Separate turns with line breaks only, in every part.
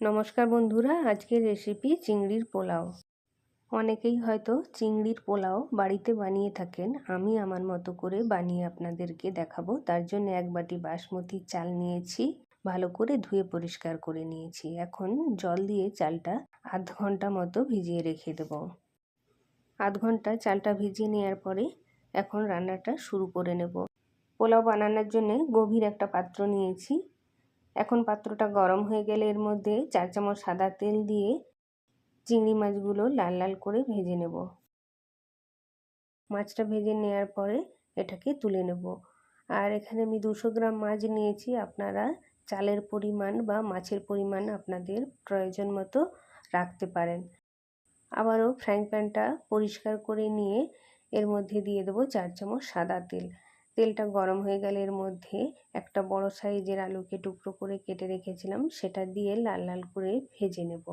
নমস্কার বন্ধুরা, আজকের রেসিপি চিংড়ির পোলাও। অনেকেই হয়তো চিংড়ির পোলাও বাড়িতে বানিয়ে থাকেন। আমি আমার মতো করে বানিয়ে আপনাদেরকে দেখাবো। তার জন্য 1 বাটি বাসমতি চাল নিয়েছি, ভালো করে ধুয়ে পরিষ্কার করে নিয়েছি। এখন জল দিয়ে চালটা আধ ঘন্টা মতো ভিজিয়ে রেখে দেব। আধ ঘন্টা চালটা ভিজিয়ে নেওয়ার পরে এখন রান্নাটা শুরু করে নেব। পোলাও বানানোর জন্য গভীর একটা পাত্র নিয়েছি। এখন পাত্রটা গরম হয়ে গেলে এর মধ্যে 4 চামচ সাদা তেল দিয়ে চিংড়ি মাছগুলো লাল লাল করে ভেজে নেব। মাছটা ভেজে নেওয়ার পরে এটাকে তুলে নেব। আর এখানে আমি 200 গ্রাম মাছ নিয়েছি। আপনারা চালের পরিমাণ বা মাছের পরিমাণ আপনাদের প্রয়োজন মতো রাখতে পারেন। আবারও ফ্রাইং প্যানটা পরিষ্কার করে নিয়ে এর মধ্যে দিয়ে দেবো 4 চামচ সাদা তেল। তেলটা গরম হয়ে গেলে এর মধ্যে একটা বড় সাইজের আলুকে টুকরো করে কেটে রেখেছিলাম, সেটা দিয়ে লাল লাল করে ভেজে নেব।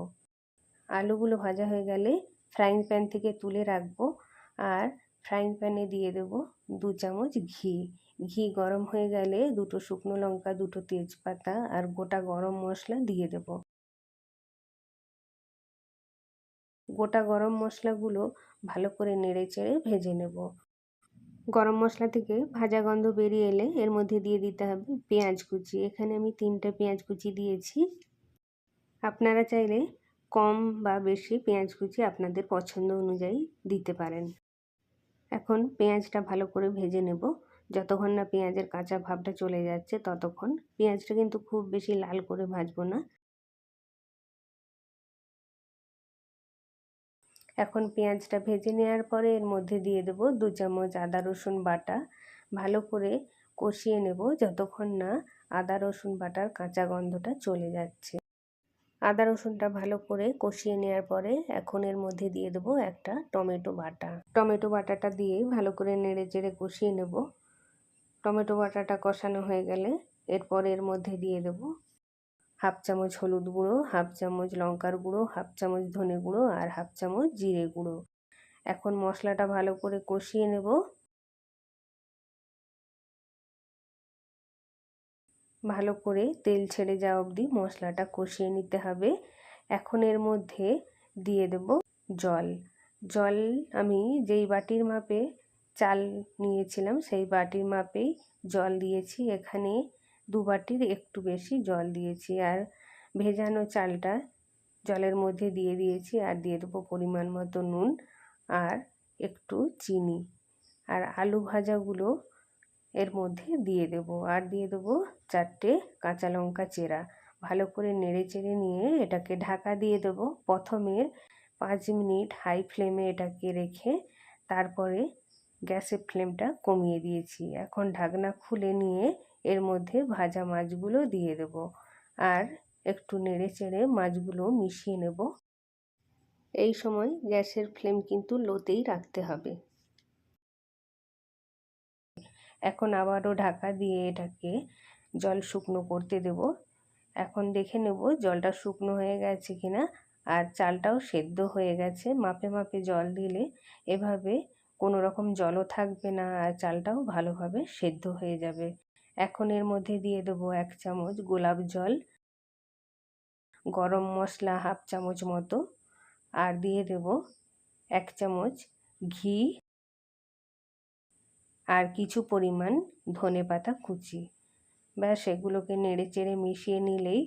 আলুগুলো ভাজা হয়ে গেলে ফ্রাইং প্যান থেকে তুলে রাখবো। আর ফ্রাইং প্যানে দিয়ে দেব 2 চামচ ঘি। ঘি গরম হয়ে গেলে 2টো শুকনো লঙ্কা, 2টো তেজপাতা আর গোটা গরম মশলা দিয়ে দেব। গোটা গরম মশলাগুলো ভালো করে নেড়ে চেড়ে ভেজে নেব। গরম মশলা থেকে ভাজা গন্ধ বেরিয়ে এলে এর মধ্যে দিয়ে দিতে হবে পেঁয়াজ কুচি। এখানে আমি 3টে পেঁয়াজ কুচি দিয়েছি। আপনারা চাইলে কম বা বেশি পেঁয়াজ কুচি আপনাদের পছন্দ অনুযায়ী দিতে পারেন। এখন পেঁয়াজটা ভালো করে ভেজে নেব। যতক্ষণ না পেঁয়াজের কাঁচা ভাবটা চলে যাচ্ছে ততক্ষণ। পেঁয়াজটা কিন্তু খুব বেশি লাল করে ভাজবো না। এখন পেঁয়াজটা ভেজে নেওয়ার পরে এর মধ্যে দিয়ে দেব 2 চামচ আদা রসুন বাটা। ভালো করে কষিয়ে নেব যতক্ষণ না আদা রসুন বাটার কাঁচা গন্ধটা চলে যাচ্ছে। আদা রসুনটা ভালো করে কষিয়ে নেওয়ার পরে এখন এর মধ্যে দিয়ে দেবো একটা টমেটো বাটা। টমেটো বাটাটা দিয়ে ভালো করে নেড়ে চেড়ে কষিয়ে নেব। টমেটো বাটাটা কষানো হয়ে গেলে এরপর এর মধ্যে দিয়ে দেব 1/2 চামচ হলুদ গুঁড়ো, 1/2 চামচ লঙ্কার গুঁড়ো, 1/2 চামচ ধনে গুঁড়ো আর 1/2 চামচ জিরে গুঁড়ো। এখন মশলাটা ভালো করে কষিয়ে নেব। ভালো করে তেল ছেড়ে যাওয়া অবধি মশলাটা কষিয়ে নিতে হবে। এখন এর মধ্যে দিয়ে দেব জল। জল আমি যেই বাটির মাপে চাল নিয়েছিলাম সেই বাটির মাপেই জল দিয়েছি। এখানে 2 বাটির একটু বেশি জল দিয়েছি। আর ভেজানো চালটা জলের মধ্যে দিয়ে দিয়েছি। আর দিয়ে দেবো পরিমাণ মতো নুন আর একটু চিনি। আর আলু ভাজাগুলো এর মধ্যে দিয়ে দেব। আর দিয়ে দেবো 4টে কাঁচা লঙ্কা চেরা। ভালো করে নেড়ে চেড়ে নিয়ে এটাকে ঢাকা দিয়ে দেবো। প্রথমে 5 মিনিট হাই ফ্লেমে এটাকে রেখে তারপরে গ্যাসের ফ্লেমটা কমিয়ে দিয়েছি। এখন ঢাকনা খুলে নিয়ে এর মধ্যে ভাজা মাছগুলো দিয়ে দেব। আর একটু নেড়ে চেড়ে মাছগুলো মিশিয়ে নেব। এই সময় গ্যাসের ফ্লেম কিন্তু লোতেই রাখতে হবে। এখন আবারও ঢাকা দিয়ে এটাকে জল শুকনো করতে দেব। এখন দেখে নেব জলটা শুকনো হয়ে গেছে কিনা আর চালটাও সেদ্ধ হয়ে গেছে। মাপে মাপে জল দিলে এভাবে কোনো রকম জলও থাকবে না আর চালটাও ভালোভাবে সেদ্ধ হয়ে যাবে। এখন এর মধ্যে দিয়ে দেবো 1 চামচ গোলাপ জল, গরম মশলা 1/2 চামচ মতো আর দিয়ে দেব 1 চামচ ঘি আর কিছু পরিমাণ ধনেপাতা কুচি। ব্যাস এগুলোকে নেড়ে চেড়ে মিশিয়ে নিলেই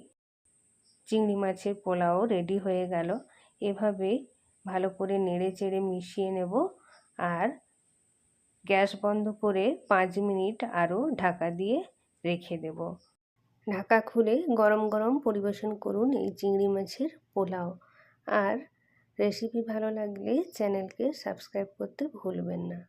চিংড়ি মাছের পোলাও রেডি হয়ে গেল। এভাবে ভালো করে নেড়ে চেড়ে মিশিয়ে নেব আর গ্যাস বন্ধ করে 5 মিনিট আরও ঢাকা দিয়ে রেখে দেব। ঢাকা খুলে গরম গরম পরিবেশন করুন এই চিংড়ি মাছের পোলাও। আর রেসিপি ভালো লাগলে চ্যানেলকে সাবস্ক্রাইব করতে ভুলবেন না।